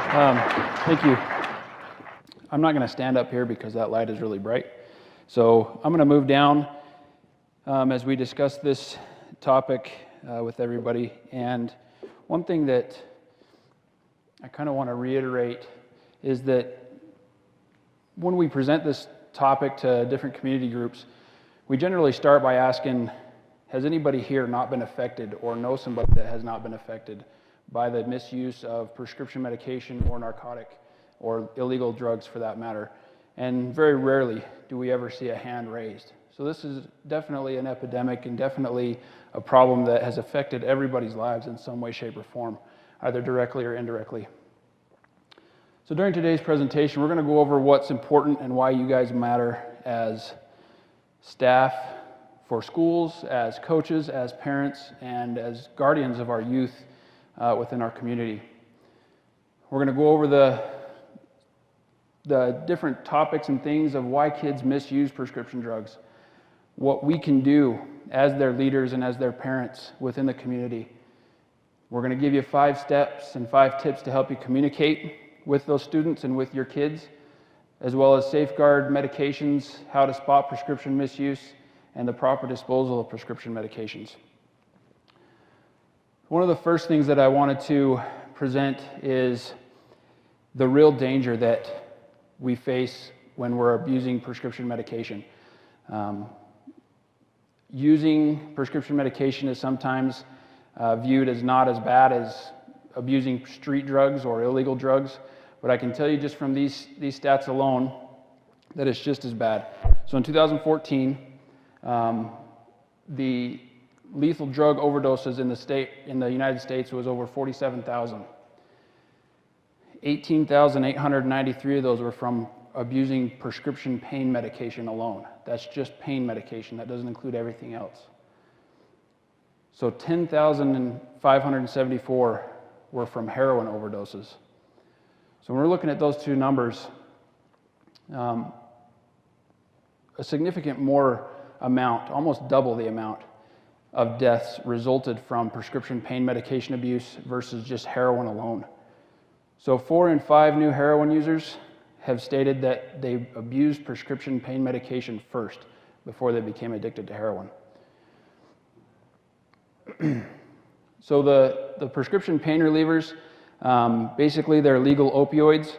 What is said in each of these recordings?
Thank you. I'm not going to stand up here because that light is really bright. So I'm going to move down as we discuss this topic with everybody. And one thing that I kind of want to reiterate is that when we present this topic to different community groups, we generally start by asking, has anybody here not been affected or know somebody that has not been affected by the misuse of prescription medication or narcotic or illegal drugs for that matter? And very rarely do we ever see a hand raised. So this is definitely an epidemic and definitely a problem that has affected everybody's lives in some way, shape, or form, either directly or indirectly. So during today's presentation, we're going to go over what's important and why you guys matter as staff for schools, as coaches, as parents, and as guardians of our youth within our community. We're going to go over the different topics and things of why kids misuse prescription drugs, what we can do as their leaders and as their parents within the community. We're going to give you 5 steps and 5 tips to help you communicate with those students and with your kids, as well as safeguard medications, how to spot prescription misuse, and the proper disposal of prescription medications. One of the first things that I wanted to present is the real danger that we face when we're abusing prescription medication. Using prescription medication is sometimes viewed as not as bad as abusing street drugs or illegal drugs, but I can tell you just from these stats alone that it's just as bad. So in 2014, the lethal drug overdoses in the United States was over 47,000. 18,893 of those were from abusing prescription pain medication alone. That's just pain medication. That doesn't include everything else. So 10,574 were from heroin overdoses. So when we're looking at those two numbers, a significant more amount, almost double the amount of deaths resulted from prescription pain medication abuse versus just heroin alone. So 4 in 5 new heroin users have stated that they abused prescription pain medication first before they became addicted to heroin. So the prescription pain relievers, basically they're legal opioids.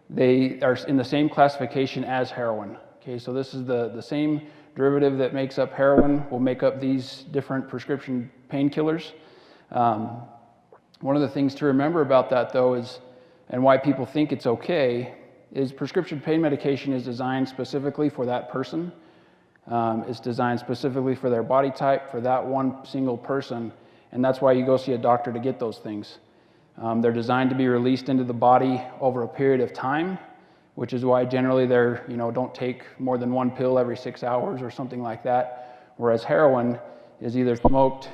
They are in the same classification as heroin. Okay, so this is the same derivative that makes up heroin will make up these different prescription painkillers. One of the things to remember about that though is, and why people think it's okay, is prescription pain medication is designed specifically for that person. It's designed specifically for their body type, for that one single person, and that's why you go see a doctor to get those things. They're designed to be released into the body over a period of time, which is why generally they're, don't take more than 1 pill every 6 hours or something like that, whereas heroin is either smoked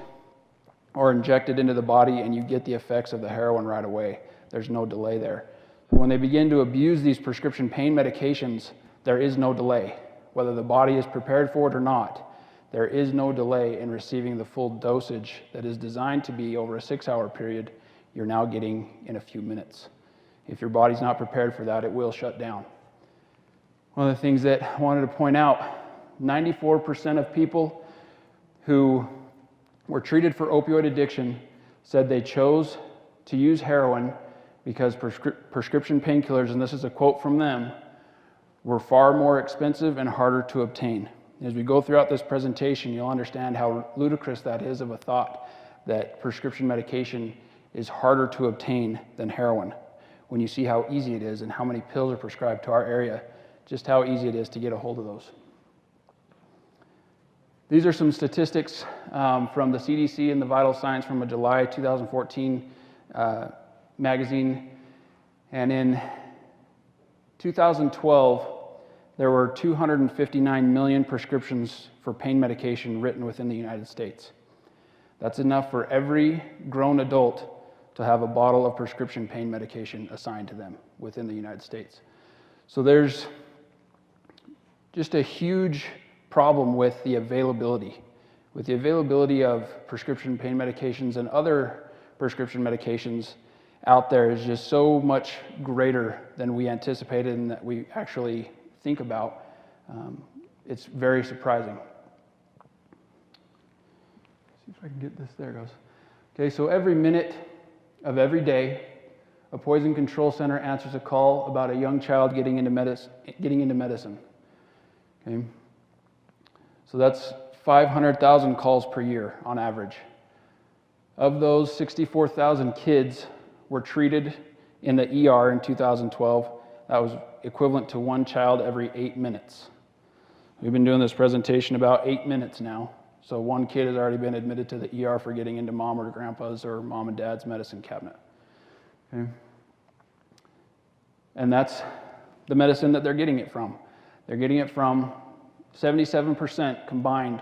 or injected into the body and you get the effects of the heroin right away. There's no delay there. When they begin to abuse these prescription pain medications, there is no delay. Whether the body is prepared for it or not, there is no delay in receiving the full dosage that is designed to be over a 6-hour period. You're now getting in a few minutes. If your body's not prepared for that, it will shut down. One of the things that I wanted to point out, 94% of people who were treated for opioid addiction said they chose to use heroin because prescription painkillers, and this is a quote from them, were far more expensive and harder to obtain. As we go throughout this presentation, you'll understand how ludicrous that is of a thought, that prescription medication is harder to obtain than heroin. When you see how easy it is and how many pills are prescribed to our area, just how easy it is to get a hold of those. These are some statistics from the CDC and the Vital Signs from a July 2014 magazine. And in 2012, there were 259 million prescriptions for pain medication written within the United States. That's enough for every grown adult to have a bottle of prescription pain medication assigned to them within the United States. So there's just a huge problem with the availability of prescription pain medications and other prescription medications out there is just so much greater than we anticipated and that we actually think about. It's very surprising. See if I can get this. There it goes. Okay, so every minute of every day, a poison control center answers a call about a young child getting into medicine. Okay, so that's 500,000 calls per year on average. Of those, 64,000 kids were treated in the ER in 2012. That was equivalent to one child every 8 minutes. We've been doing this presentation about 8 minutes now. So one kid has already been admitted to the ER for getting into mom or grandpa's or mom and dad's medicine cabinet. Okay? And that's the medicine that they're getting it from. They're getting it from 77% combined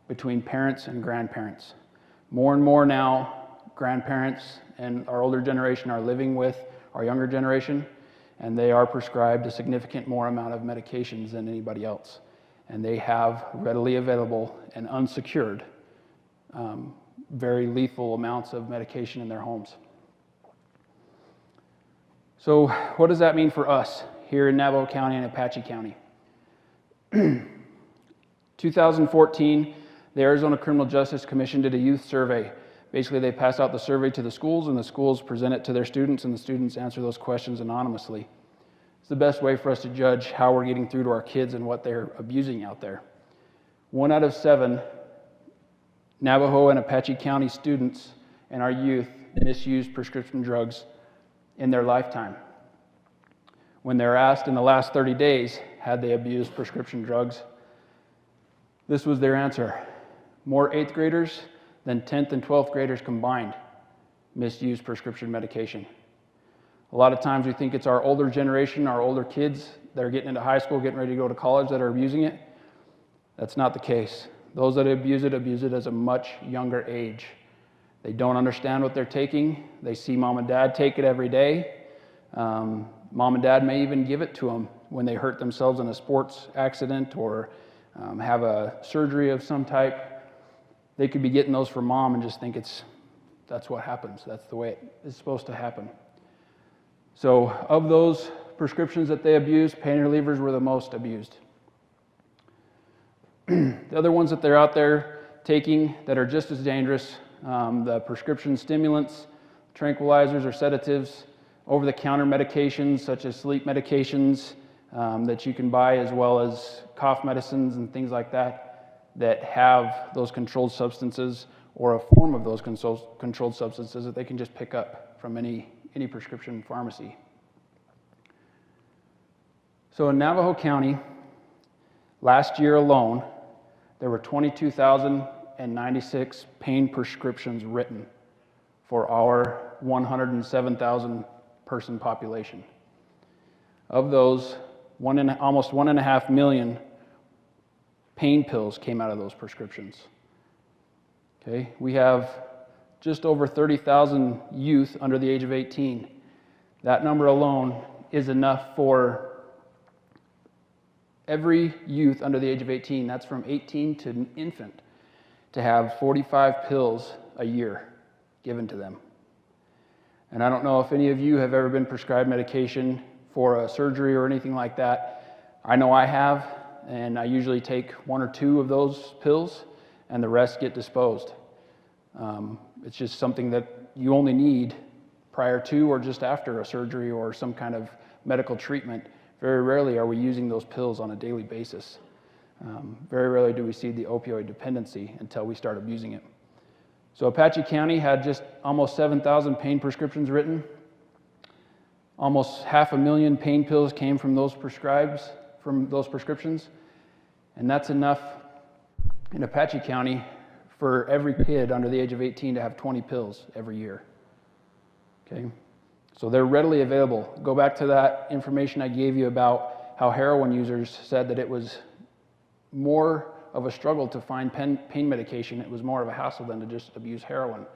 between parents and grandparents. More and more now, grandparents and our older generation are living with our younger generation, and they are prescribed a significant more amount of medications than anybody else. And they have readily available and unsecured, very lethal amounts of medication in their homes. So what does that mean for us here in Navajo County and Apache County? 2014, the Arizona Criminal Justice Commission did a youth survey. Basically, they pass out the survey to the schools, and the schools present it to their students, and the students answer those questions anonymously. It's the best way for us to judge how we're getting through to our kids and what they're abusing out there. 1 out of 7 Navajo and Apache County students and our youth misuse prescription drugs in their lifetime. When they're asked in the last 30 days, had they abused prescription drugs, this was their answer. More 8th graders than 10th and 12th graders combined misuse prescription medication. A lot of times we think it's our older generation, our older kids that are getting into high school, getting ready to go to college that are abusing it. That's not the case. Those that abuse it as a much younger age. They don't understand what they're taking. They see mom and dad take it every day. Mom and dad may even give it to them when they hurt themselves in a sports accident or have a surgery of some type. They could be getting those from mom and just think that's what happens. That's the way it's supposed to happen. So of those prescriptions that they abused, pain relievers were the most abused. The other ones that they're out there taking that are just as dangerous, the prescription stimulants, tranquilizers or sedatives, over-the-counter medications such as sleep medications that you can buy, as well as cough medicines and things like that, that have those controlled substances or a form of those controlled substances that they can just pick up from any prescription pharmacy. So in Navajo County, last year alone, there were 22,096 pain prescriptions written for our 107,000 person population. Of those, almost 1.5 million pain pills came out of those prescriptions. Okay, we have just over 30,000 youth under the age of 18. That number alone is enough for every youth under the age of 18, that's from 18 to an infant, to have 45 pills a year given to them. And I don't know if any of you have ever been prescribed medication for a surgery or anything like that. I know I have, and I usually take 1 or 2 of those pills, and the rest get disposed. It's just something that you only need prior to or just after a surgery or some kind of medical treatment. Very rarely are we using those pills on a daily basis. Very rarely do we see the opioid dependency until we start abusing it. So Apache County had just almost 7,000 pain prescriptions written. Almost 500,000 pain pills came from those prescriptions. And that's enough in Apache County for every kid under the age of 18 to have 20 pills every year. Okay? So they're readily available. Go back to that information I gave you about how heroin users said that it was more of a struggle to find pain medication. It was more of a hassle than to just abuse heroin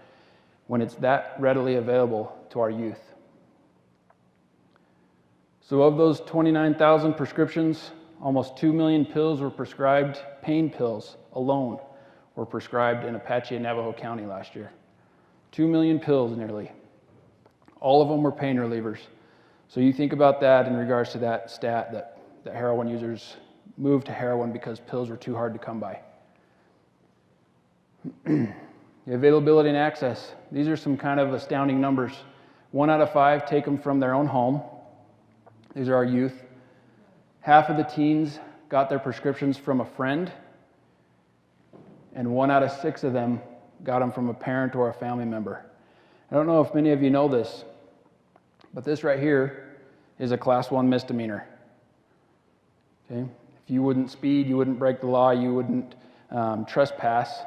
when it's that readily available to our youth. So of those 29,000 prescriptions, almost 2 million pills were prescribed, pain pills alone were prescribed in Apache and Navajo County last year. 2 million pills nearly. All of them were pain relievers. So you think about that in regards to that stat that heroin users moved to heroin because pills were too hard to come by. The availability and access. These are some kind of astounding numbers. 1 out of 5 take them from their own home. These are our youth. Half of the teens got their prescriptions from a friend, and 1 out of 6 of them got them from a parent or a family member. I don't know if many of you know this, but this right here is a Class 1 misdemeanor. Okay? If you wouldn't speed, you wouldn't break the law, you wouldn't trespass,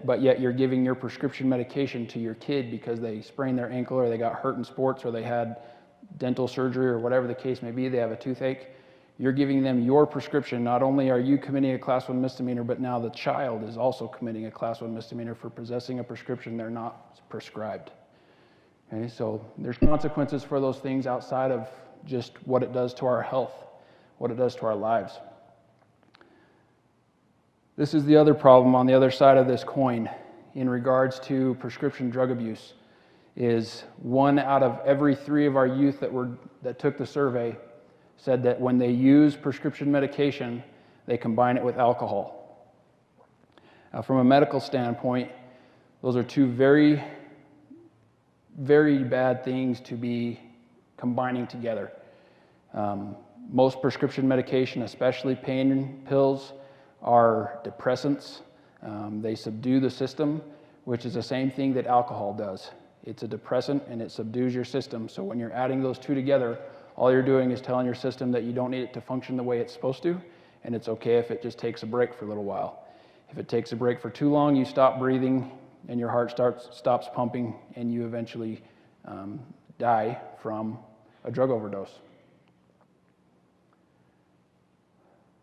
but yet you're giving your prescription medication to your kid because they sprained their ankle or they got hurt in sports or they had dental surgery or whatever the case may be, they have a toothache. You're giving them your prescription. Not only are you committing a Class 1 misdemeanor, but now the child is also committing a Class 1 misdemeanor for possessing a prescription they're not prescribed. Okay, so there's consequences for those things outside of just what it does to our health, what it does to our lives. This is the other problem on the other side of this coin in regards to prescription drug abuse, is 1 out of every 3 of our youth that took the survey said that when they use prescription medication, they combine it with alcohol. Now, from a medical standpoint, those are 2 very, very bad things to be combining together. Most prescription medication, especially pain pills, are depressants. They subdue the system, which is the same thing that alcohol does. It's a depressant and it subdues your system. So when you're adding those 2 together, all you're doing is telling your system that you don't need it to function the way it's supposed to, and it's okay if it just takes a break for a little while. If it takes a break for too long, you stop breathing and your heart stops pumping and you eventually die from a drug overdose.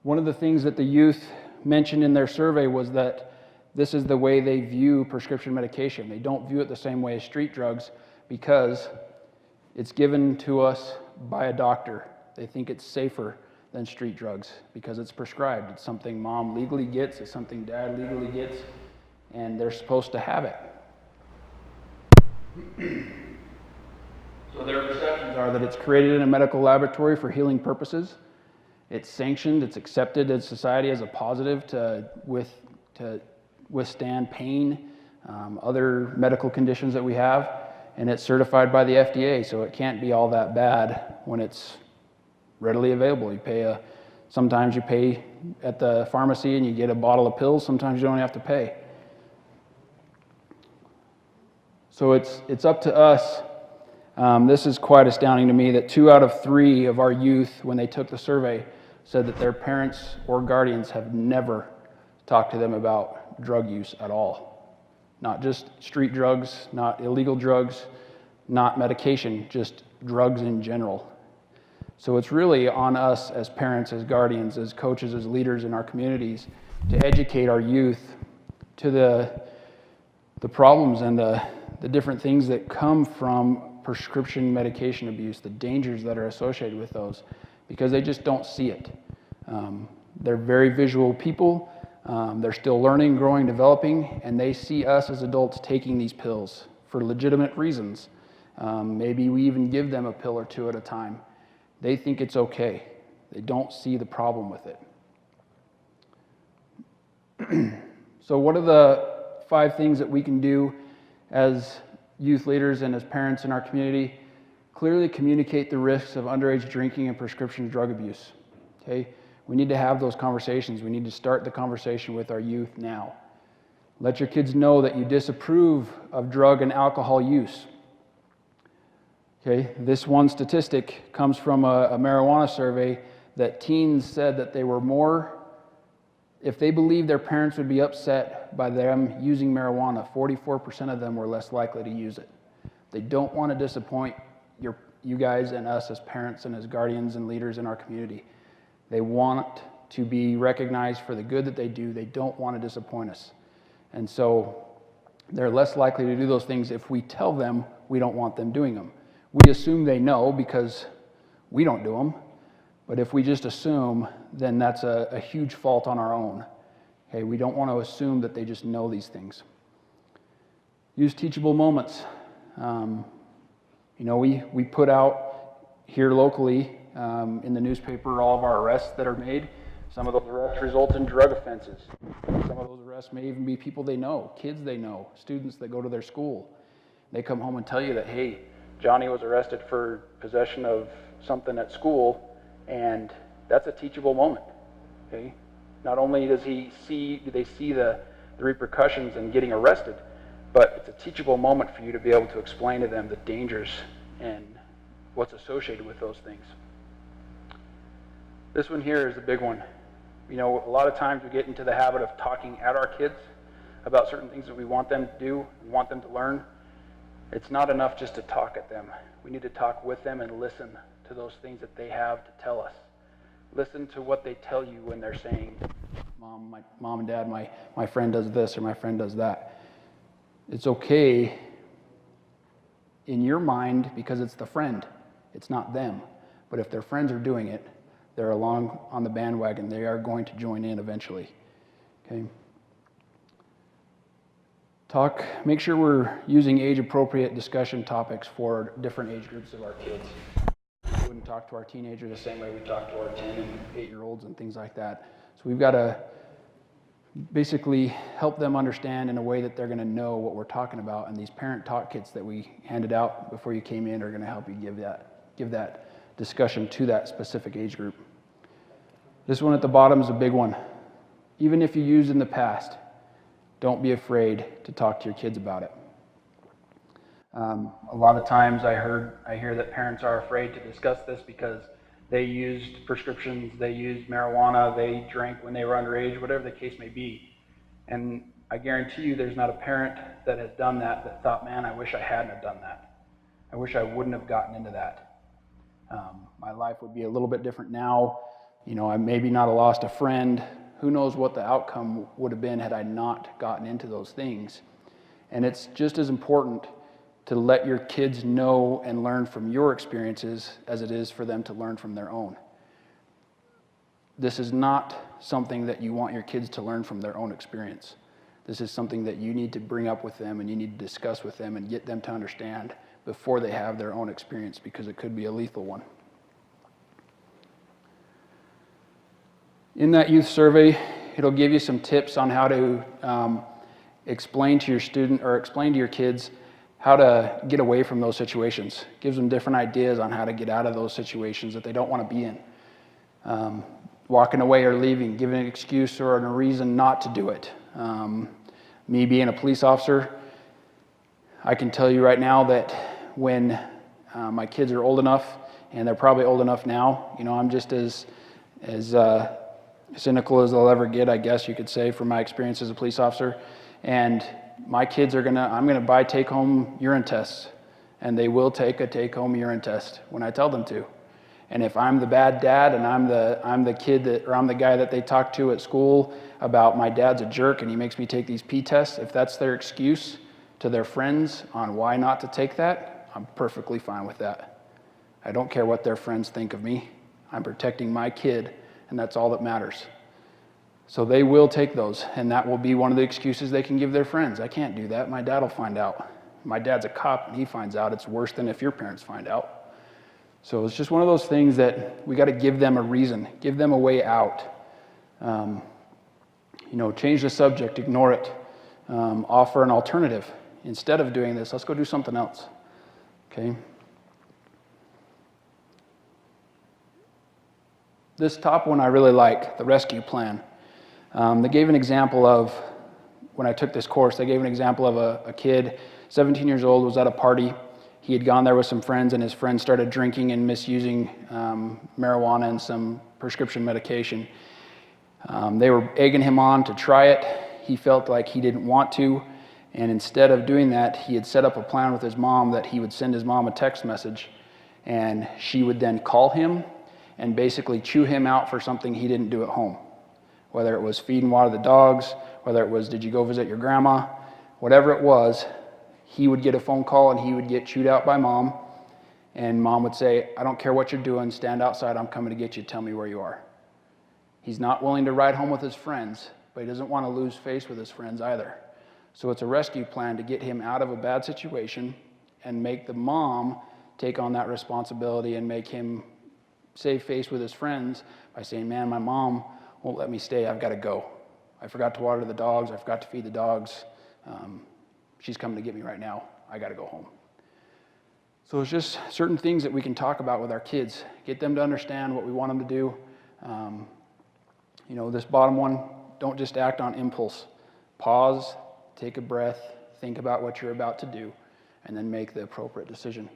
One of the things that the youth mentioned in their survey was that this is the way they view prescription medication. They don't view it the same way as street drugs because it's given to us by a doctor. They think it's safer than street drugs because it's prescribed. It's something mom legally gets, it's something dad legally gets, and they're supposed to have it. So their perceptions are that it's created in a medical laboratory for healing purposes. It's sanctioned, it's accepted in society as a positive to withstand pain, other medical conditions that we have, and it's certified by the FDA, so it can't be all that bad when it's readily available. Sometimes you pay at the pharmacy and you get a bottle of pills, sometimes you don't have to pay. So it's up to us. This is quite astounding to me that 2 out of 3 of our youth, when they took the survey, said that their parents or guardians have never talked to them about drug use at all. Not just street drugs, not illegal drugs, not medication, just drugs in general. So it's really on us as parents, as guardians, as coaches, as leaders in our communities to educate our youth to the problems and the different things that come from prescription medication abuse, the dangers that are associated with those, because they just don't see it. They're very visual people. They're still learning, growing, developing, and they see us as adults taking these pills for legitimate reasons. Maybe we even give them a pill or 2 at a time. They think it's okay. They don't see the problem with it. So what are the 5 things that we can do as youth leaders and as parents in our community? Clearly communicate the risks of underage drinking and prescription drug abuse. Okay? We need to have those conversations. We need to start the conversation with our youth now. Let your kids know that you disapprove of drug and alcohol use. Okay? This one statistic comes from a marijuana survey that teens said that they were more, if they believed their parents would be upset by them using marijuana, 44% of them were less likely to use it. They don't want to disappoint you guys and us as parents and as guardians and leaders in our community. They want to be recognized for the good that they do. They don't want to disappoint us. And so they're less likely to do those things if we tell them we don't want them doing them. We assume they know because we don't do them. But if we just assume, then that's a huge fault on our own. Okay, we don't want to assume that they just know these things. Use teachable moments. You know, we put out here locally in the newspaper all of our arrests that are made. Some of those arrests result in drug offenses. Some of those arrests may even be people they know, kids they know, students that go to their school. They come home and tell you that, hey, Johnny was arrested for possession of something at school, and that's a teachable moment. Okay? Not only do they see the repercussions in getting arrested, but it's a teachable moment for you to be able to explain to them the dangers and what's associated with those things. This one here is the big one. You know, a lot of times we get into the habit of talking at our kids about certain things that we want them to do and want them to learn. It's not enough just to talk at them. We need to talk with them and listen to those things that they have to tell us. Listen to what they tell you when they're saying, Mom and Dad, my friend does this or my friend does that. It's okay in your mind because it's the friend. It's not them. But if their friends are doing it, they're along on the bandwagon. They are going to join in eventually. Okay. Make sure we're using age-appropriate discussion topics for different age groups of our kids. We wouldn't talk to our teenagers the same way we talk to our 10 and 8-year-olds and things like that. So we've got to basically help them understand in a way that they're going to know what we're talking about. And these parent talk kits that we handed out before you came in are going to help you give that discussion to that specific age group. This one at the bottom is a big one. Even if you used in the past, don't be afraid to talk to your kids about it. A lot of times I hear that parents are afraid to discuss this because they used prescriptions, they used marijuana, they drank when they were underage, whatever the case may be. And I guarantee you there's not a parent that has done that thought, man, I wish I hadn't have done that. I wish I wouldn't have gotten into that. My life would be a little bit different now. You know, I maybe not have lost a friend. Who knows what the outcome would have been had I not gotten into those things. And it's just as important to let your kids know and learn from your experiences as it is for them to learn from their own. This is not something that you want your kids to learn from their own experience. This is something that you need to bring up with them and you need to discuss with them and get them to understand before they have their own experience, because it could be a lethal one. In that youth survey, it'll give you some tips on how to explain to your student or explain to your kids how to get away from those situations. It gives them different ideas on how to get out of those situations that they don't want to be in. Walking away or leaving, giving an excuse or a reason not to do it. Me being a police officer, I can tell you right now that when my kids are old enough, and they're probably old enough now, you know, I'm just as cynical as they'll ever get, I guess you could say, from my experience as a police officer. And my kids I'm gonna buy take-home urine tests, and they will take a take-home urine test when I tell them to. And if I'm the bad dad and I'm the guy that they talk to at school about my dad's a jerk and he makes me take these pee tests, if that's their excuse to their friends on why not to take that, I'm perfectly fine with that. I don't care what their friends think of me. I'm protecting my kid, and that's all that matters. So they will take those, and that will be one of the excuses they can give their friends. I can't do that. My dad will find out. My dad's a cop, and he finds out. It's worse than if your parents find out. So it's just one of those things that we got to give them a reason, give them a way out. Change the subject, ignore it, offer an alternative. Instead of doing this, let's go do something else. Okay? This top one I really like, the rescue plan. They gave an example of, when I took this course, they gave an example of a kid, 17 years old, was at a party. He had gone there with some friends, and his friends started drinking and misusing marijuana and some prescription medication. They were egging him on to try it. He felt like he didn't want to, and instead of doing that, he had set up a plan with his mom that he would send his mom a text message, and she would then call him and basically chew him out for something he didn't do at home. Whether it was feed and water the dogs, whether it was did you go visit your grandma, whatever it was, he would get a phone call and he would get chewed out by mom, and mom would say, I don't care what you're doing, stand outside, I'm coming to get you, tell me where you are. He's not willing to ride home with his friends, but he doesn't want to lose face with his friends either. So it's a rescue plan to get him out of a bad situation and make the mom take on that responsibility and make him save face with his friends by saying, man, my mom won't let me stay, I've got to go. I forgot to water the dogs, I forgot to feed the dogs. She's coming to get me right now, I got to go home. So it's just certain things that we can talk about with our kids, get them to understand what we want them to do. This bottom one, don't just act on impulse. Pause, take a breath, think about what you're about to do, and then make the appropriate decision.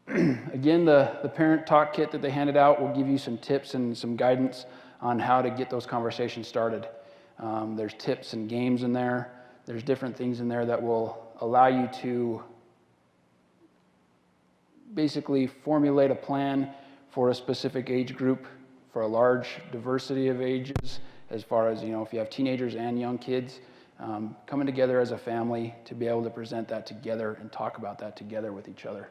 Again, the parent talk kit that they handed out will give you some tips and some guidance on how to get those conversations started. There's tips and games in there. There's different things in there that will allow you to basically formulate a plan for a specific age group, for a large diversity of ages, as far as, if you have teenagers and young kids, coming together as a family to be able to present that together and talk about that together with each other.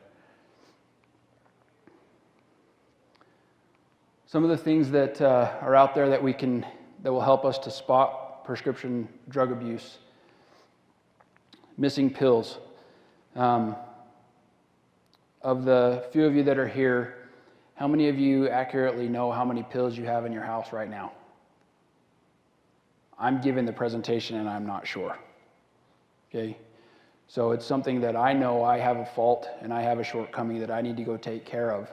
Some of the things that are out there that will help us to spot prescription drug abuse. Missing pills. Of the few of you that are here, how many of you accurately know how many pills you have in your house right now? I'm giving the presentation and I'm not sure. Okay? So it's something that I know I have a fault and I have a shortcoming that I need to go take care of,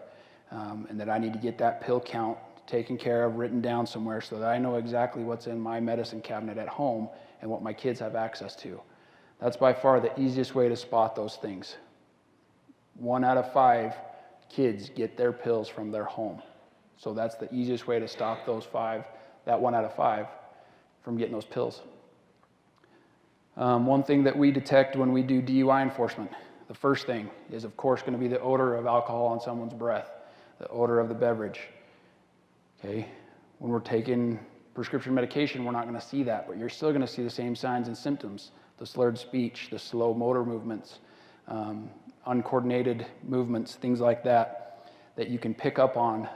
and that I need to get that pill count taken care of, written down somewhere so that I know exactly what's in my medicine cabinet at home and what my kids have access to. That's by far the easiest way to spot those things. 1 out of 5 kids get their pills from their home. So that's the easiest way to stop that 1 out of 5 from getting those pills. One thing that we detect when we do DUI enforcement, the first thing is, of course, going to be the odor of alcohol on someone's breath, the odor of the beverage. Okay? When we're taking prescription medication, we're not going to see that, but you're still going to see the same signs and symptoms. The slurred speech, the slow motor movements, uncoordinated movements, things like that you can pick up on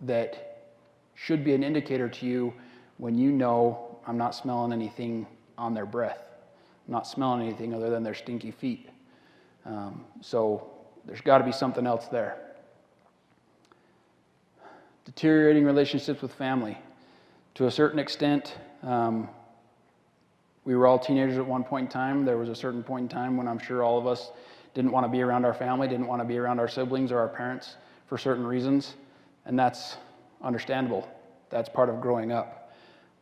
that should be an indicator to you when you know I'm not smelling anything on their breath. I'm not smelling anything other than their stinky feet. So there's got to be something else there. Deteriorating relationships with family. To a certain extent, we were all teenagers at one point in time. There was a certain point in time when I'm sure all of us didn't want to be around our family, didn't want to be around our siblings or our parents for certain reasons, and that's understandable. That's part of growing up.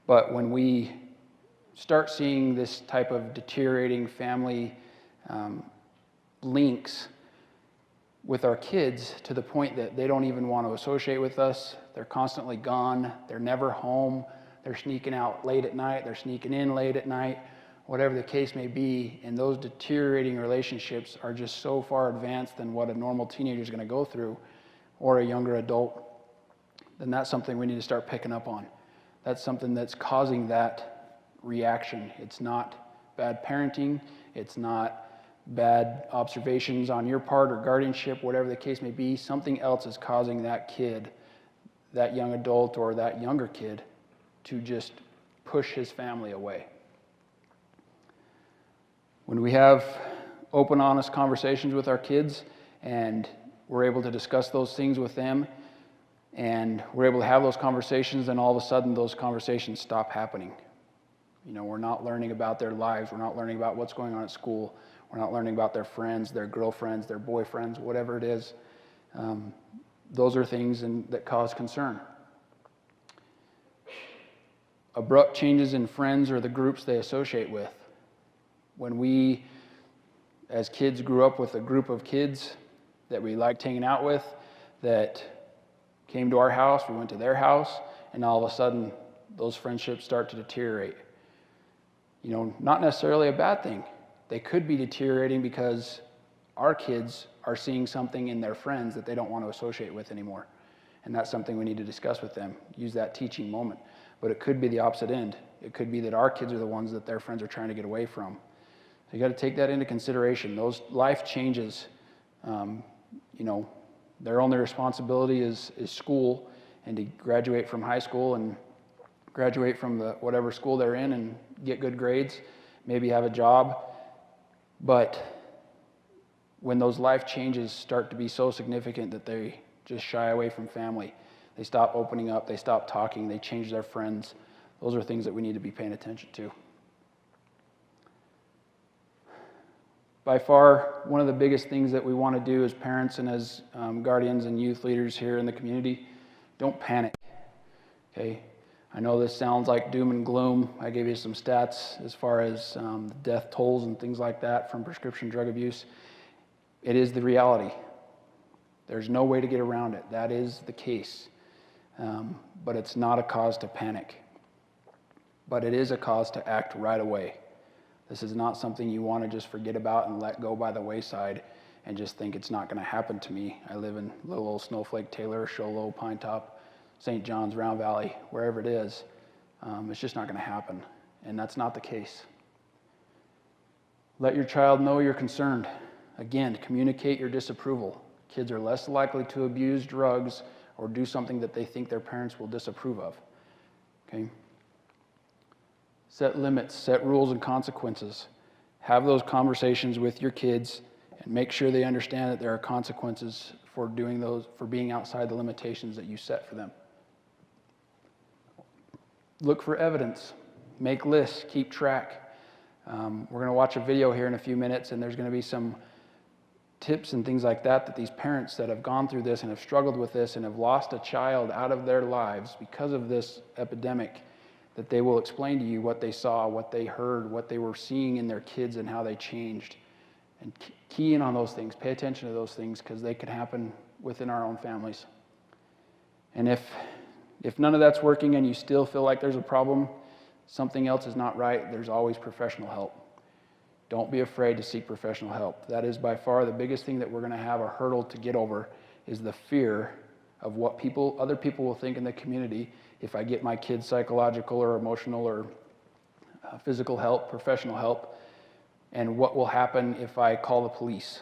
But when we start seeing this type of deteriorating family links with our kids to the point that they don't even want to associate with us, they're constantly gone, they're never home, they're sneaking out late at night, they're sneaking in late at night, whatever the case may be, and those deteriorating relationships are just so far advanced than what a normal teenager is going to go through, or a younger adult, then that's something we need to start picking up on. That's something that's causing that reaction. It's not bad parenting, it's not bad observations on your part or guardianship, whatever the case may be. Something else is causing that kid, that young adult or that younger kid, to just push his family away. When we have open, honest conversations with our kids and we're able to discuss those things with them and we're able to have those conversations, then all of a sudden those conversations stop happening. We're not learning about their lives. We're not learning about what's going on at school. We're not learning about their friends, their girlfriends, their boyfriends, whatever it is. Those are things that cause concern. Abrupt changes in friends or the groups they associate with. When we, as kids, grew up with a group of kids that we liked hanging out with, that came to our house, we went to their house, and all of a sudden, those friendships start to deteriorate. Not necessarily a bad thing. They could be deteriorating because our kids are seeing something in their friends that they don't want to associate with anymore. And that's something we need to discuss with them, use that teaching moment. But it could be the opposite end. It could be that our kids are the ones that their friends are trying to get away from. So you got to take that into consideration. Those life changes, their only responsibility is school and to graduate from high school and graduate from whatever school they're in and get good grades, maybe have a job. But when those life changes start to be so significant that they just shy away from family. They stop opening up, they stop talking, they change their friends. Those are things that we need to be paying attention to. By far, one of the biggest things that we want to do as parents and as guardians and youth leaders here in the community, don't panic, okay? I know this sounds like doom and gloom. I gave you some stats as far as death tolls and things like that from prescription drug abuse. It is the reality. There's no way to get around it. That is the case. But it's not a cause to panic. But it is a cause to act right away. This is not something you want to just forget about and let go by the wayside and just think it's not going to happen to me. I live in little old Snowflake, Taylor, Show Low, Pine Top, St. John's, Round Valley, wherever it is. It's just not going to happen. And that's not the case. Let your child know you're concerned. Again, communicate your disapproval. Kids are less likely to abuse drugs or do something that they think their parents will disapprove of. Okay? Set limits, set rules and consequences. Have those conversations with your kids and make sure they understand that there are consequences for doing those, for being outside the limitations that you set for them. Look for evidence. Make lists. Keep track. We're going to watch a video here in a few minutes, and there's going to be some tips and things like that these parents that have gone through this and have struggled with this and have lost a child out of their lives because of this epidemic, that they will explain to you what they saw, what they heard, what they were seeing in their kids and how they changed. And key in on those things. Pay attention to those things because they could happen within our own families. And if none of that's working and you still feel like there's a problem, something else is not right, there's always professional help. Don't be afraid to seek professional help. That is by far the biggest thing that we're going to have a hurdle to get over is the fear of what other people will think in the community if I get my kids psychological or emotional or physical help, professional help, and what will happen if I call the police.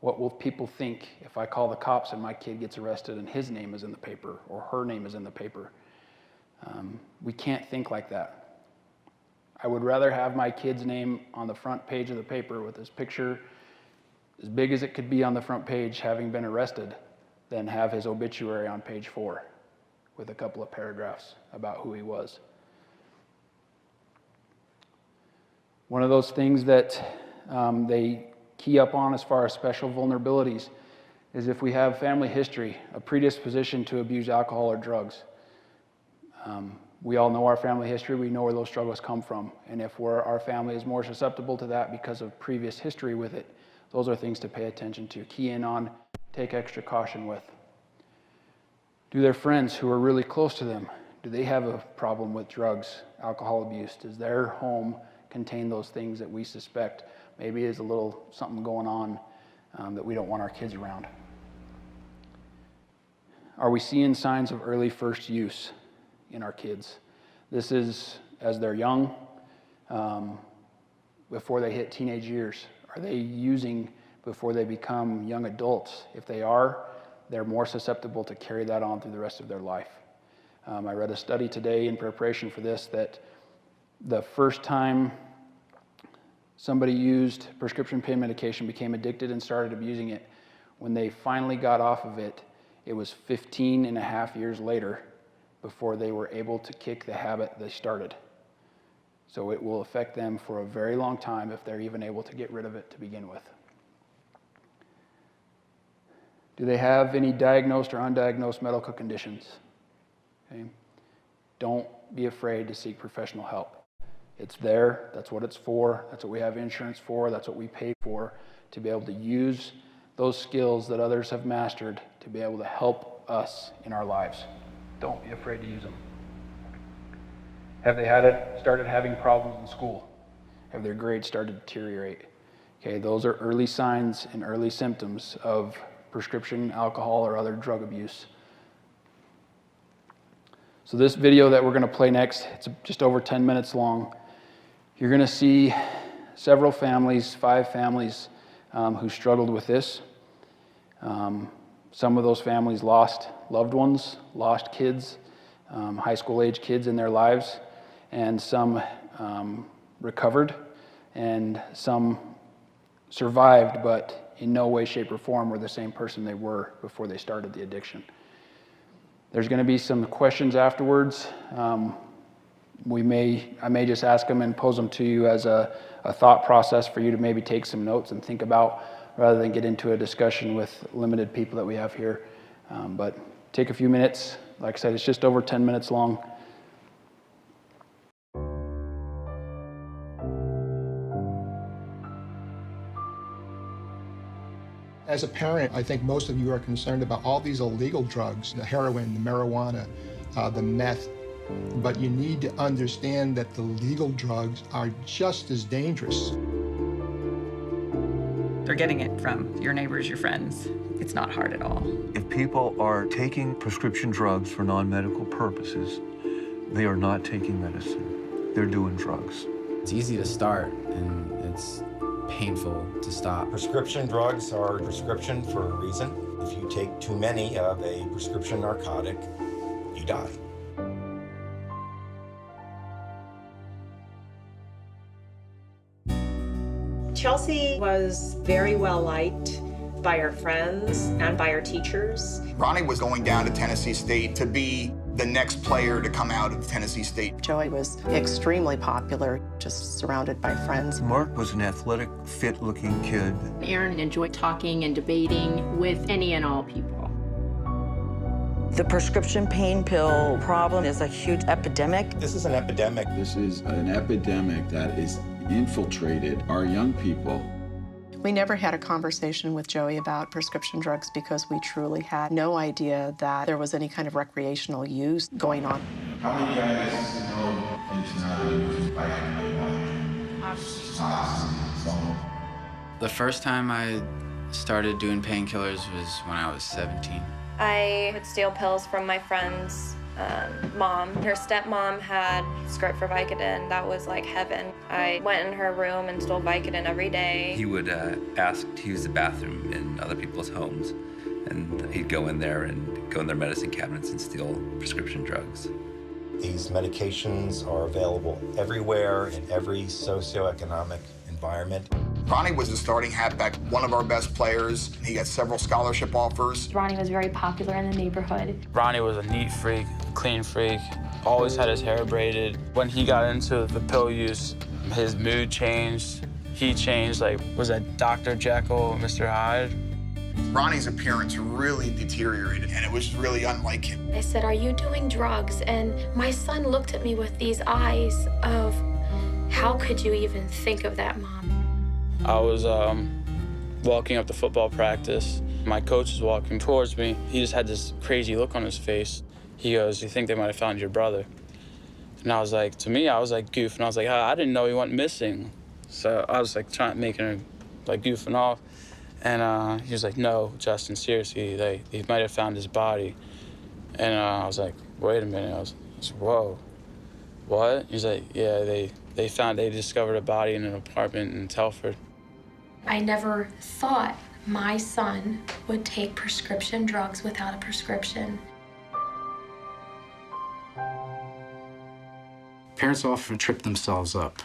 What will people think if I call the cops and my kid gets arrested and his name is in the paper or her name is in the paper? We can't think like that. I would rather have my kid's name on the front page of the paper with his picture as big as it could be on the front page having been arrested than have his obituary on page 4 with a couple of paragraphs about who he was. One of those things that they key up on as far as special vulnerabilities is if we have family history, a predisposition to abuse alcohol or drugs. We all know our family history. We know where those struggles come from. And if our family is more susceptible to that because of previous history with it, those are things to pay attention to, key in on, take extra caution with. Do their friends who are really close to them, do they have a problem with drugs, alcohol abuse? Does their home contain those things that we suspect maybe there's a little something going on that we don't want our kids around? Are we seeing signs of early first use in our kids? This is as they're young, before they hit teenage years. Are they using before they become young adults? If they are, they're more susceptible to carry that on through the rest of their life. I read a study today in preparation for this that the first time somebody used prescription pain medication, became addicted and started abusing it, when they finally got off of it, it was 15 and a half years later before they were able to kick the habit they started. So it will affect them for a very long time if they're even able to get rid of it to begin with. Do they have any diagnosed or undiagnosed medical conditions? Okay. Don't be afraid to seek professional help. It's there, that's what it's for, that's what we have insurance for, that's what we pay for, to be able to use those skills that others have mastered to be able to help us in our lives. Don't be afraid to use them. Have they started having problems in school? Have their grades started to deteriorate? Okay, those are early signs and early symptoms of prescription alcohol or other drug abuse. So this video that we're going to play next, it's just over 10 minutes long. You're going to see several families, 5 families who struggled with this. Some of those families lost loved ones, lost kids, high school age kids in their lives, and some recovered, and some survived, but in no way, shape, or form were the same person they were before they started the addiction. There's going to be some questions afterwards. I may just ask them and pose them to you as a thought process for you to maybe take some notes and think about, rather than get into a discussion with limited people that we have here. But take a few minutes. Like I said, it's just over 10 minutes long. As a parent, I think most of you are concerned about all these illegal drugs, the heroin, the marijuana, the meth. But you need to understand that the legal drugs are just as dangerous. They're getting it from your neighbors, your friends. It's not hard at all. If people are taking prescription drugs for non-medical purposes, they are not taking medicine. They're doing drugs. It's easy to start, and it's painful to stop. Prescription drugs are a prescription for a reason. If you take too many of a prescription narcotic, you die. Chelsea was very well liked by her friends and by her teachers. Ronnie was going down to Tennessee State to be the next player to come out of Tennessee State. Joey was extremely popular, just surrounded by friends. Mark was an athletic, fit-looking kid. Aaron enjoyed talking and debating with any and all people. The prescription pain pill problem is a huge epidemic. This is an epidemic. This is an epidemic that is infiltrated our young people. We never had a conversation with Joey about prescription drugs because we truly had no idea that there was any kind of recreational use going on. How many guys know it's not used by The first time I started doing painkillers was when I was 17. I would steal pills from my friend's mom. Her stepmom had script for Vicodin. That was like heaven. I went in her room and stole Vicodin every day. He would ask to use the bathroom in other people's homes, and he'd go in there and go in their medicine cabinets and steal prescription drugs. These medications are available everywhere in every socioeconomic environment. Ronnie was the starting halfback, one of our best players. He got several scholarship offers. Ronnie was very popular in the neighborhood. Ronnie was a neat freak, clean freak, always had his hair braided. When he got into the pill use, his mood changed. He changed, like, was that Dr. Jekyll, Mr. Hyde? Ronnie's appearance really deteriorated, and it was really unlike him. I said, "Are you doing drugs?" And my son looked at me with these eyes of, "How could you even think of that, Mom?" I was walking up to football practice. My coach was walking towards me. He just had this crazy look on his face. He goes, "You think they might have found your brother?" And I was like, to me, I was like goofing. I was like, I didn't know he went missing. So I was like making her like goofing off. And he was like, "No, Justin, seriously, they might have found his body." And I was like, "Wait a minute." I was like, "Whoa, what?" He's like, "Yeah, they discovered a body in an apartment in Telford." I never thought my son would take prescription drugs without a prescription. Parents often trip themselves up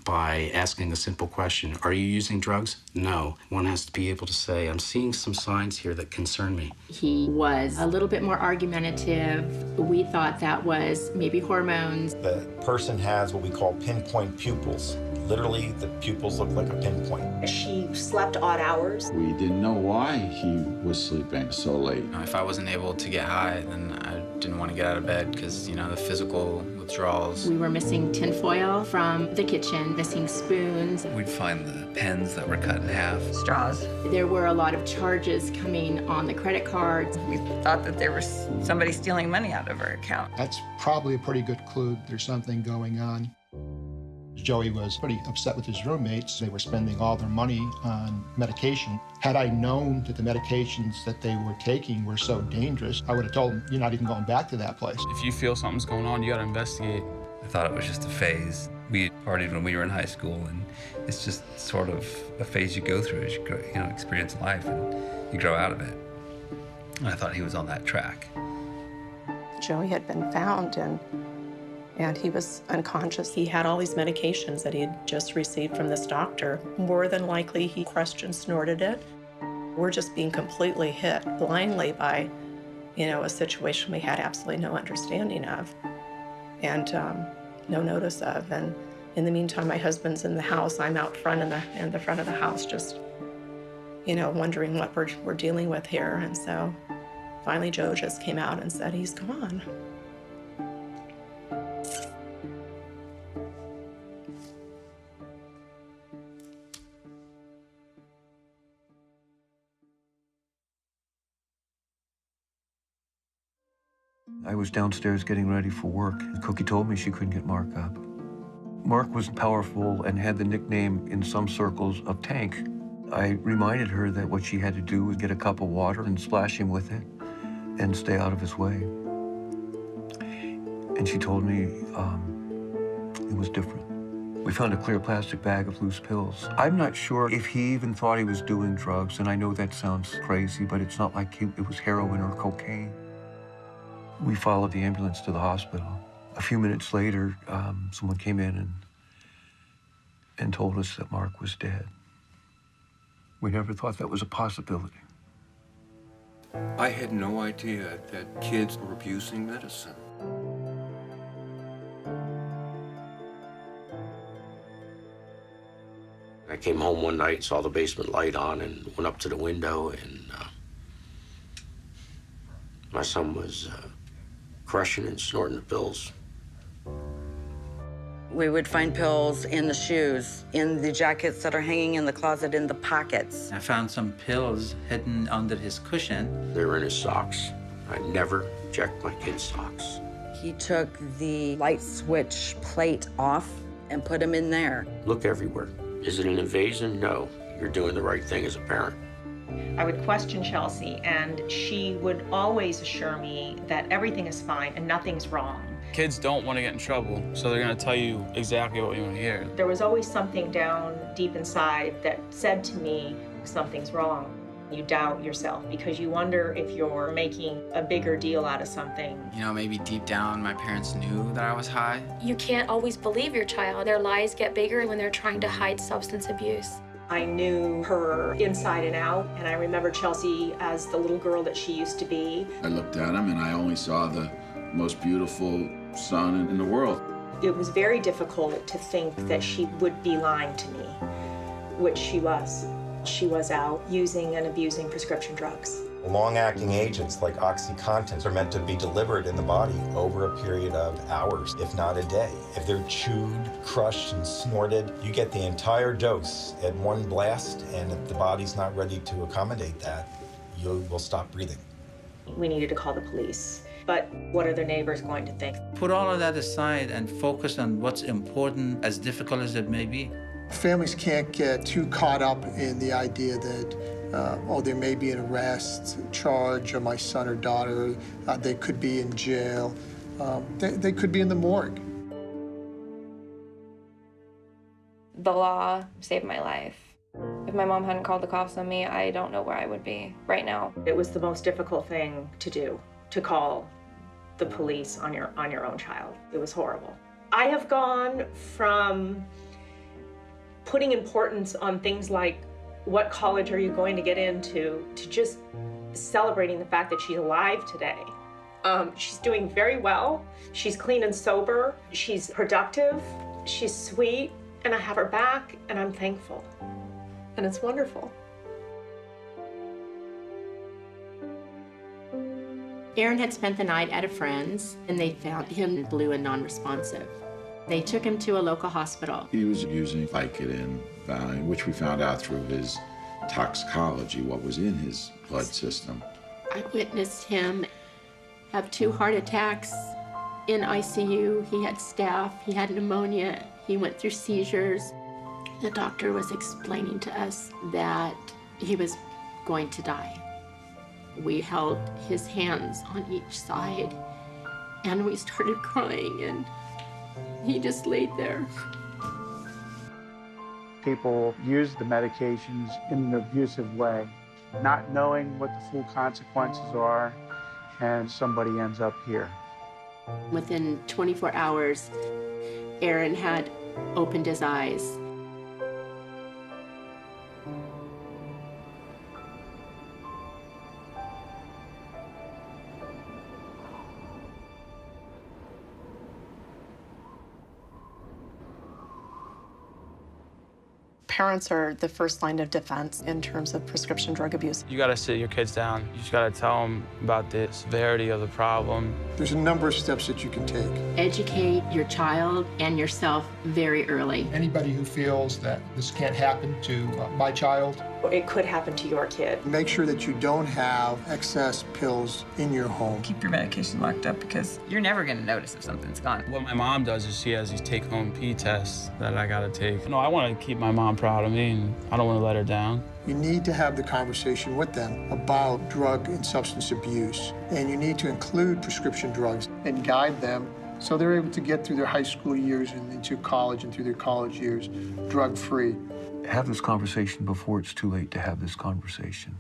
by asking a simple question, "Are you using drugs?" No. One has to be able to say, "I'm seeing some signs here that concern me." He was a little bit more argumentative. We thought that was maybe hormones. The person has what we call pinpoint pupils. Literally, the pupils look like a pinpoint. She slept odd hours. We didn't know why he was sleeping so late. If I wasn't able to get high, then I didn't want to get out of bed because, the physical withdrawals. We were missing tinfoil from the kitchen, missing spoons. We'd find the pens that were cut in half. Straws. There were a lot of charges coming on the credit cards. We thought that there was somebody stealing money out of our account. That's probably a pretty good clue there's something going on. Joey was pretty upset with his roommates. They were spending all their money on medication. Had I known that the medications that they were taking were so dangerous, I would have told them, "You're not even going back to that place." If you feel something's going on, you gotta investigate. I thought it was just a phase. We partied when we were in high school, and it's just sort of a phase you go through as you grow, experience life, and you grow out of it. And I thought he was on that track. Joey had been found and he was unconscious. He had all these medications that he had just received from this doctor. More than likely, he crushed and snorted it. We're just being completely hit blindly by, a situation we had absolutely no understanding of and no notice of. And in the meantime, my husband's in the house. I'm out front in the front of the house, just, wondering what we're dealing with here. And so finally, Joe just came out and said he's gone. I was downstairs getting ready for work, and Cookie told me she couldn't get Mark up. Mark was powerful and had the nickname in some circles of Tank. I reminded her that what she had to do was get a cup of water and splash him with it and stay out of his way. And she told me it was different. We found a clear plastic bag of loose pills. I'm not sure if he even thought he was doing drugs, and I know that sounds crazy, but it's not like it was heroin or cocaine. We followed the ambulance to the hospital. A few minutes later, someone came in and told us that Mark was dead. We never thought that was a possibility. I had no idea that kids were abusing medicine. I came home one night, saw the basement light on, and went up to the window, and my son was crushing and snorting the pills. We would find pills in the shoes, in the jackets that are hanging in the closet, in the pockets. I found some pills hidden under his cushion. They were in his socks. I never checked my kid's socks. He took the light switch plate off and put them in there. Look everywhere. Is it an invasion? No. You're doing the right thing as a parent. I would question Chelsea, and she would always assure me that everything is fine and nothing's wrong. Kids don't want to get in trouble, so they're going to tell you exactly what you want to hear. There was always something down deep inside that said to me, something's wrong. You doubt yourself because you wonder if you're making a bigger deal out of something. Maybe deep down my parents knew that I was high. You can't always believe your child. Their lies get bigger when they're trying to hide substance abuse. I knew her inside and out, and I remember Chelsea as the little girl that she used to be. I looked at him and I only saw the most beautiful son in the world. It was very difficult to think that she would be lying to me, which she was. She was out using and abusing prescription drugs. Long-acting agents like OxyContin are meant to be delivered in the body over a period of hours, if not a day. If they're chewed, crushed, and snorted, you get the entire dose at one blast, and if the body's not ready to accommodate that, you will stop breathing. We needed to call the police. But what are their neighbors going to think? Put all of that aside and focus on what's important, as difficult as it may be. Families can't get too caught up in the idea that there may be an arrest charge of my son or daughter. They could be in jail. They could be in the morgue. The law saved my life. If my mom hadn't called the cops on me, I don't know where I would be right now. It was the most difficult thing to do, to call the police on your own child. It was horrible. I have gone from putting importance on things like what college are you going to get into, to just celebrating the fact that she's alive today. She's doing very well. She's clean and sober. She's productive. She's sweet. And I have her back, and I'm thankful. And it's wonderful. Aaron had spent the night at a friend's, and they found him blue and non-responsive. They took him to a local hospital. He was using Vicodin, Valium, which we found out through his toxicology, what was in his blood system. I witnessed him have 2 heart attacks in ICU. He had staph, he had pneumonia, he went through seizures. The doctor was explaining to us that he was going to die. We held his hands on each side, and we started crying, and he just laid there. People use the medications in an abusive way, not knowing what the full consequences are, and somebody ends up here. Within 24 hours, Aaron had opened his eyes. Parents are the first line of defense in terms of prescription drug abuse. You gotta sit your kids down. You just gotta tell them about the severity of the problem. There's a number of steps that you can take. Educate your child and yourself very early. Anybody who feels that this can't happen to my child, It could happen to your kid. Make sure that you don't have excess pills in your home. Keep your medication locked up because you're never gonna notice if something's gone. What my mom does is she has these take-home pee tests that I gotta take. No, I wanna keep my mom proud of me, and I don't wanna let her down. You need to have the conversation with them about drug and substance abuse. And you need to include prescription drugs and guide them so they're able to get through their high school years and into college and through their college years drug-free. Have this conversation before it's too late to have this conversation.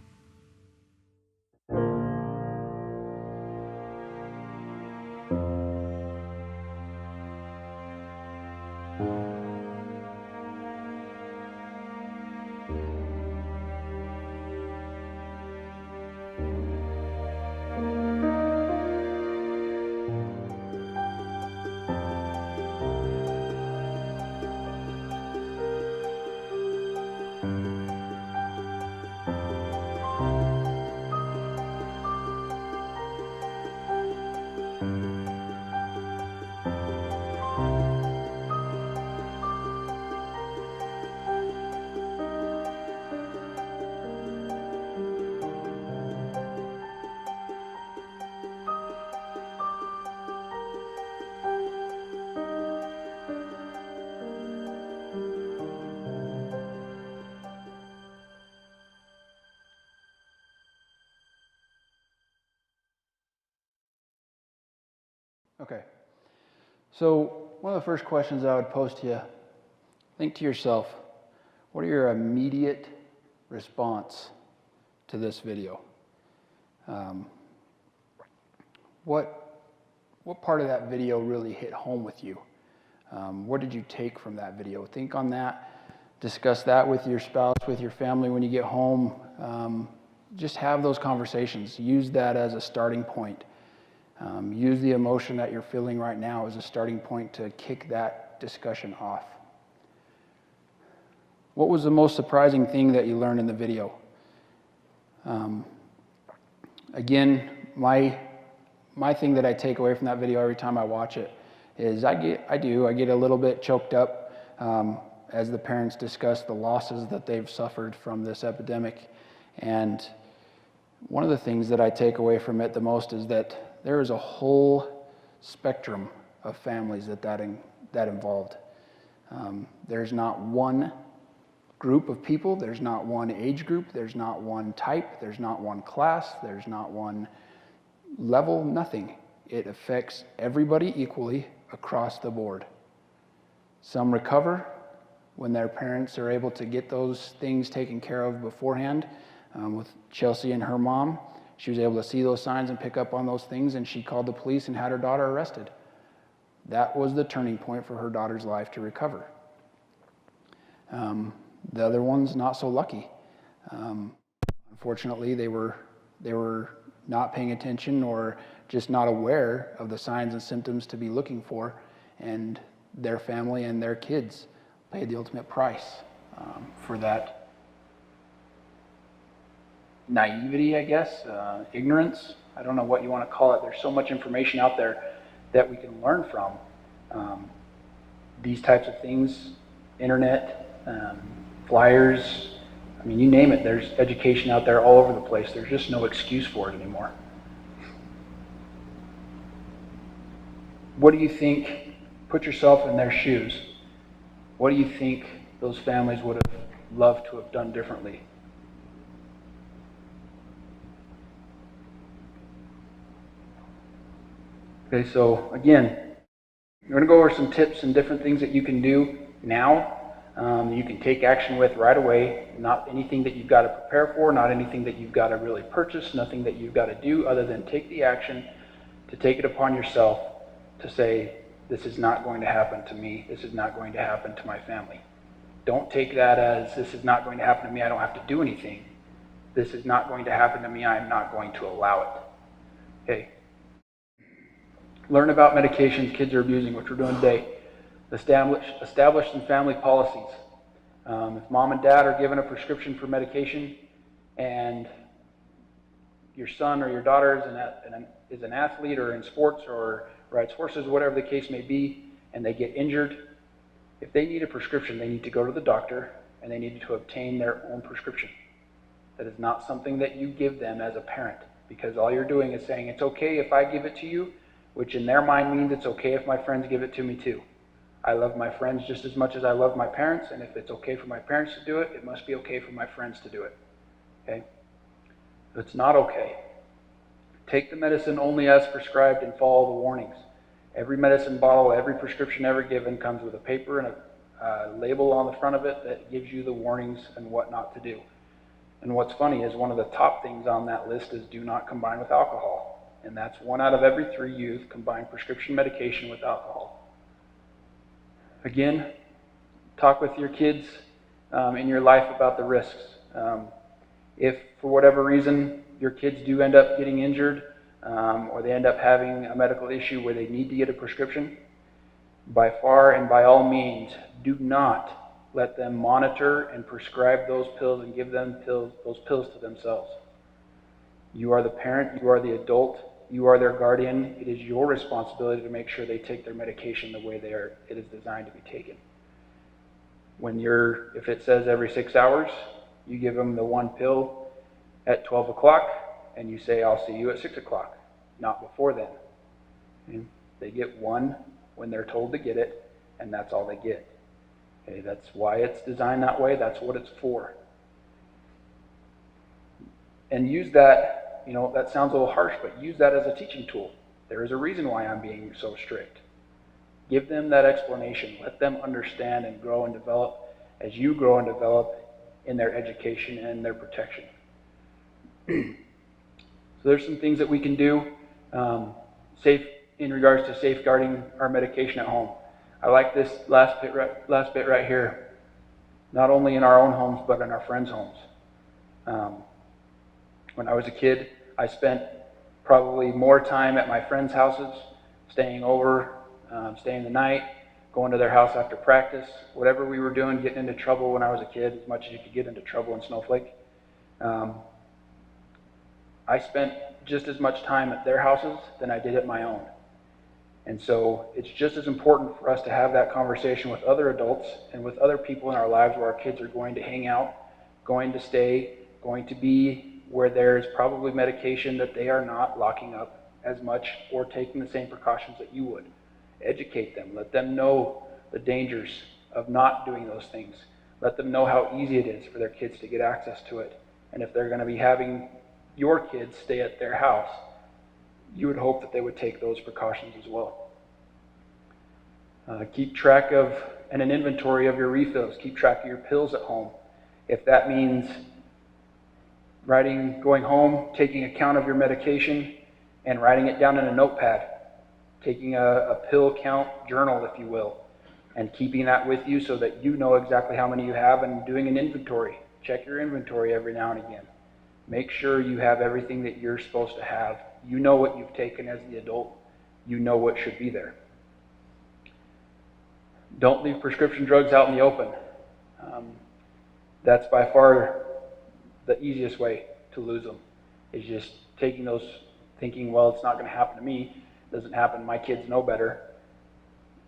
Okay, so one of the first questions I would pose to you, think to yourself, what are your immediate response to this video? What part of that video really hit home with you? What did you take from that video? Think on that, discuss that with your spouse, with your family when you get home. Just have those conversations. Use that as a starting point. Use the emotion that you're feeling right now as a starting point to kick that discussion off. What was the most surprising thing that you learned in the video? Again, my thing that I take away from that video every time I watch it is I get a little bit choked up as the parents discuss the losses that they've suffered from this epidemic. And one of the things that I take away from it the most is that there is a whole spectrum of families that involved. There's not one group of people, there's not one age group, there's not one type, there's not one class, there's not one level, nothing. It affects everybody equally across the board. Some recover when their parents are able to get those things taken care of beforehand. With Chelsea and her mom, she was able to see those signs and pick up on those things, and she called the police and had her daughter arrested. That was the turning point for her daughter's life to recover. The other ones, not so lucky. Unfortunately, they were not paying attention or just not aware of the signs and symptoms to be looking for, and their family and their kids paid the ultimate price for that naivety, I guess, ignorance. I don't know what you want to call it. There's so much information out there that we can learn from. These types of things, internet, flyers, I mean, you name it, there's education out there all over the place. There's just no excuse for it anymore. What do you think, put yourself in their shoes, what do you think those families would have loved to have done differently? Okay, so again, we're going to go over some tips and different things that you can do now. You can take action with right away. Not anything that you've got to prepare for, not anything that you've got to really purchase, nothing that you've got to do other than take the action to take it upon yourself to say, this is not going to happen to me. This is not going to happen to my family. Don't take that as, this is not going to happen to me. I don't have to do anything. This is not going to happen to me. I'm not going to allow it. Okay. Learn about medications kids are abusing, which we're doing today. Establish some family policies. If mom and dad are given a prescription for medication and your son or your daughter is an athlete or in sports or rides horses, whatever the case may be, and they get injured, if they need a prescription, they need to go to the doctor and they need to obtain their own prescription. That is not something that you give them as a parent, because all you're doing is saying, it's okay if I give it to you, which in their mind means it's okay if my friends give it to me too. I love my friends just as much as I love my parents, and if it's okay for my parents to do it, it must be okay for my friends to do it. Okay? It's not okay. Take the medicine only as prescribed and follow the warnings. Every medicine bottle, every prescription ever given comes with a paper and a label on the front of it that gives you the warnings and what not to do. And what's funny is one of the top things on that list is do not combine with alcohol. And that's 1 out of every 3 youth combine prescription medication with alcohol. Again, talk with your kids in your life about the risks. If for whatever reason your kids do end up getting injured or they end up having a medical issue where they need to get a prescription, by far and by all means, do not let them monitor and prescribe those pills and give them those pills to themselves. You are the parent, you are the adult, you are their guardian. It is your responsibility to make sure they take their medication the way it is designed to be taken. If it says every 6 hours, you give them the 1 pill at 12 o'clock and you say, I'll see you at 6 o'clock, not before then. Okay? They get 1 when they're told to get it, and that's all they get. Okay, that's why it's designed that way. That's what it's for. And use that, that sounds a little harsh, but use that as a teaching tool. There is a reason why I'm being so strict. Give them that explanation. Let them understand and grow and develop as you grow and develop in their education and their protection. So there's some things that we can do in regards to safeguarding our medication at home. I like this last bit right here, not only in our own homes, but in our friends' homes. When I was a kid, I spent probably more time at my friends' houses, staying over, staying the night, going to their house after practice, whatever we were doing, getting into trouble when I was a kid, as much as you could get into trouble in Snowflake. I spent just as much time at their houses than I did at my own. And so it's just as important for us to have that conversation with other adults and with other people in our lives where our kids are going to hang out, going to stay, going to be where there's probably medication that they are not locking up as much or taking the same precautions that you would. Educate them. Let them know the dangers of not doing those things. Let them know how easy it is for their kids to get access to it. And if they're going to be having your kids stay at their house, you would hope that they would take those precautions as well. Keep track of and an inventory of your refills. Keep track of your pills at home. If that means going home, taking account of your medication and writing it down in a notepad, taking a pill count journal, if you will, and keeping that with you so that you know exactly how many you have and doing an inventory. Check your inventory every now and again. Make sure you have everything that you're supposed to have. You know what you've taken as the adult. You know what should be there. Don't leave prescription drugs out in the open. That's by far the easiest way to lose them, is just taking those, thinking, well, it's not going to happen to me. It doesn't happen. My kids know better.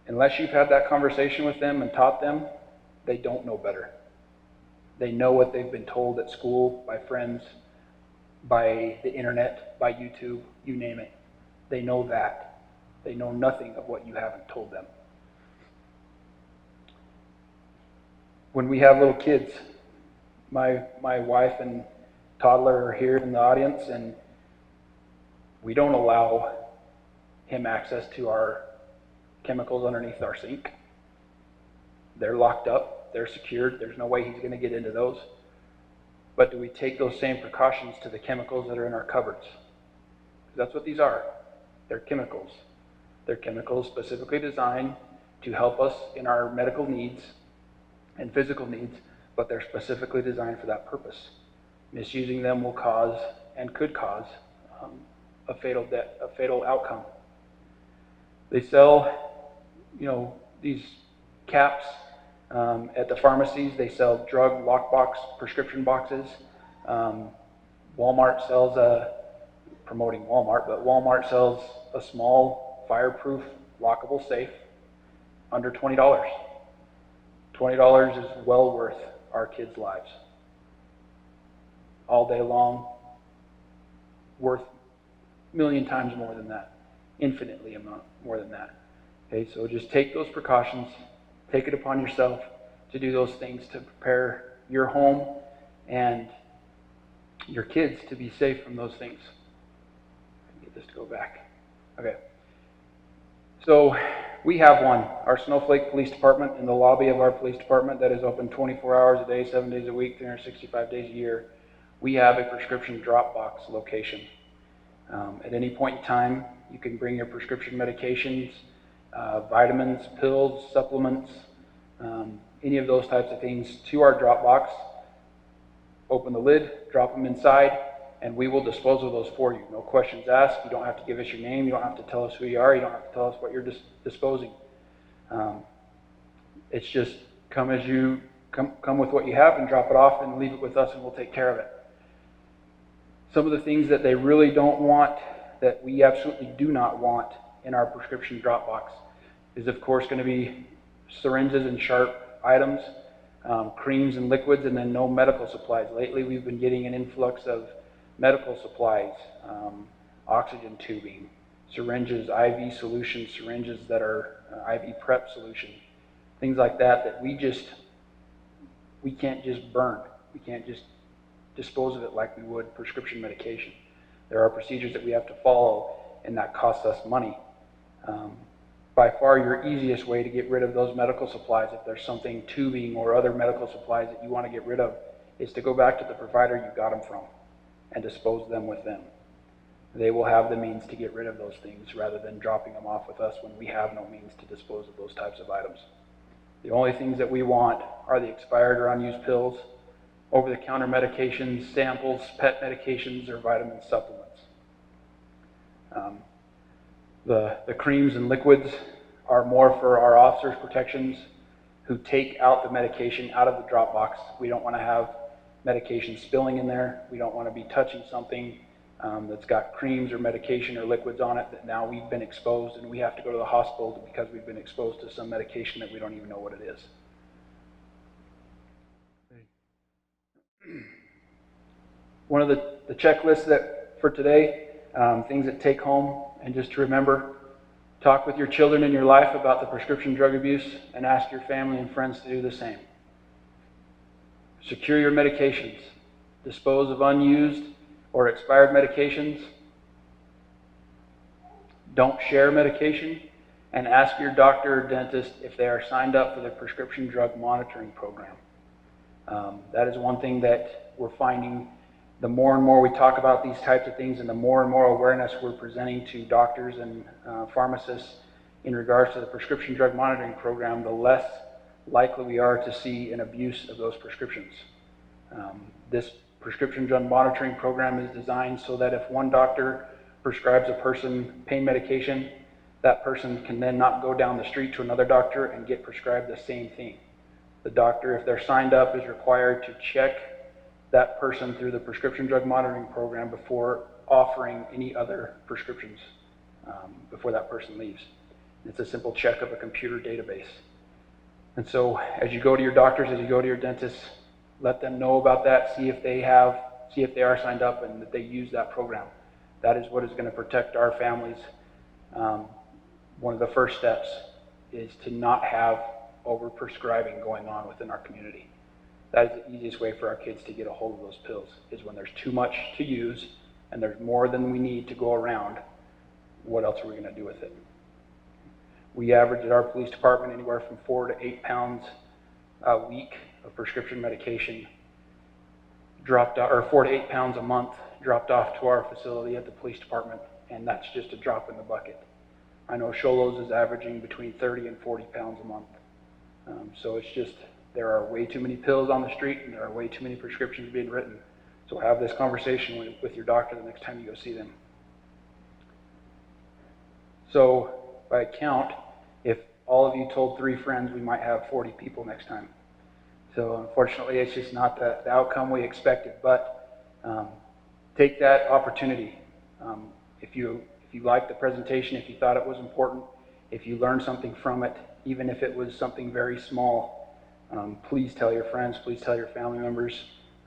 Unless you've had that conversation with them and taught them, they don't know better. They know what they've been told at school, by friends, by the internet, by YouTube, you name it. They know that. They know nothing of what you haven't told them. When we have little kids, my wife and toddler are here in the audience, and we don't allow him access to our chemicals underneath our sink. They're locked up, they're secured, there's no way he's going to get into those. But do we take those same precautions to the chemicals that are in our cupboards? That's what these are. They're chemicals. They're chemicals specifically designed to help us in our medical needs and physical needs, but they're specifically designed for that purpose. Misusing them will cause and could cause a fatal outcome. They sell, these caps At the pharmacies, they sell drug lockbox prescription boxes. Walmart sells promoting Walmart, but Walmart sells a small fireproof lockable safe under $20. $20 is well worth our kids' lives. All day long, worth a million times more than that, infinitely more than that. Okay, so just take those precautions, take it upon yourself to do those things to prepare your home and your kids to be safe from those things. Get this to go back. Okay. So we have one, our Snowflake Police Department, in the lobby of our police department that is open 24 hours a day, 7 days a week, 365 days a year. We have a prescription drop box location. At any point in time, you can bring your prescription medications, vitamins, pills, supplements, any of those types of things to our drop box. Open the lid, drop them inside, and we will dispose of those for you. No questions asked. You don't have to give us your name. You don't have to tell us who you are. You don't have to tell us what you're disposing. It's just come as you come with what you have and drop it off and leave it with us, and we'll take care of it. Some of the things that they really don't want, that we absolutely do not want in our prescription drop box, is of course going to be syringes and sharp items, creams and liquids, and then no medical supplies. Lately we've been getting an influx of medical supplies, oxygen tubing, syringes, IV solution syringes that are IV prep solution, things like that, that we can't just burn. We can't just dispose of it like we would prescription medication. There are procedures that we have to follow, and that costs us money. By far your easiest way to get rid of those medical supplies, if there's something tubing or other medical supplies that you want to get rid of, is to go back to the provider you got them from and dispose them with them. They will have the means to get rid of those things rather than dropping them off with us when we have no means to dispose of those types of items. The only things that we want are the expired or unused pills, over-the-counter medications, samples, pet medications, or vitamin supplements. The creams and liquids are more for our officers' protections who take out the medication out of the drop box. We don't want to have medication spilling in there. We don't want to be touching something that's got creams or medication or liquids on it that now we've been exposed and we have to go to the hospital because we've been exposed to some medication that we don't even know what it is. One of the checklists that for today, things that take home, and just to remember, talk with your children in your life about the prescription drug abuse and ask your family and friends to do the same. Secure your medications. Dispose of unused or expired medications. Don't share medication, and ask your doctor or dentist if they are signed up for the prescription drug monitoring program. That is one thing that we're finding. The more and more we talk about these types of things and the more and more awareness we're presenting to doctors and pharmacists in regards to the prescription drug monitoring program, the less likely we are to see an abuse of those prescriptions. This prescription drug monitoring program is designed so that if one doctor prescribes a person pain medication, that person can then not go down the street to another doctor and get prescribed the same thing. The doctor, if they're signed up, is required to check that person through the prescription drug monitoring program before offering any other prescriptions before that person leaves. It's a simple check of a computer database. And so as you go to your doctors, as you go to your dentists, let them know about that, see if they are signed up and that they use that program. That is what is going to protect our families. One of the first steps is to not have over-prescribing going on within our community. That is the easiest way for our kids to get a hold of those pills, is when there's too much to use and there's more than we need to go around. What else are we going to do with it? We average at our police department anywhere from 4 to 8 pounds a week of prescription medication dropped out, or 4 to 8 pounds a month dropped off to our facility at the police department, and that's just a drop in the bucket. I know Sholos is averaging between 30 and 40 pounds a month. So it's just, there are way too many pills on the street and there are way too many prescriptions being written. So have this conversation with your doctor the next time you go see them. So by count, if all of you told 3 friends, we might have 40 people next time. So unfortunately, it's just not the outcome we expected, but take that opportunity. If you liked the presentation, if you thought it was important, if you learned something from it, even if it was something very small, please tell your friends, please tell your family members.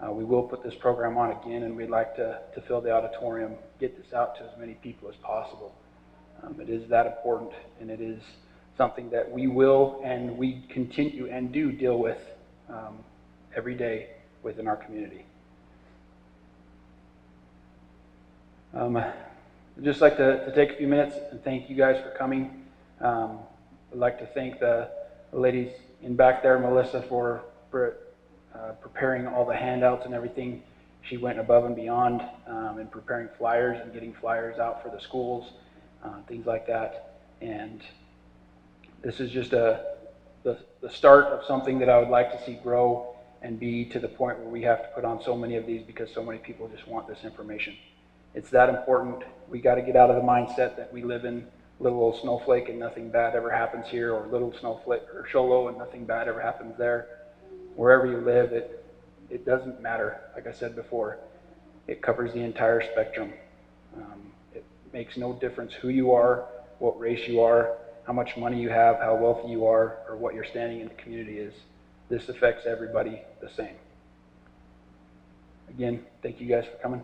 We will put this program on again, and we'd like to fill the auditorium, get this out to as many people as possible. It is that important, and it is something that we will and we continue and do deal with every day within our community. I'd just like to take a few minutes and thank you guys for coming. I'd like to thank the ladies in back there, Melissa, for preparing all the handouts and everything. She went above and beyond in preparing flyers and getting flyers out for the schools, things like that. And this is just the start of something that I would like to see grow and be to the point where we have to put on so many of these because so many people just want this information. It's that important. We got to get out of the mindset that we live in little old Snowflake and nothing bad ever happens here, or little Snowflake or Sholo and nothing bad ever happens there. Wherever you live, it doesn't matter. Like I said before, it covers the entire spectrum. It makes no difference who you are, what race you are, how much money you have, how wealthy you are, or what your standing in the community is. This affects everybody the same. Again, thank you guys for coming.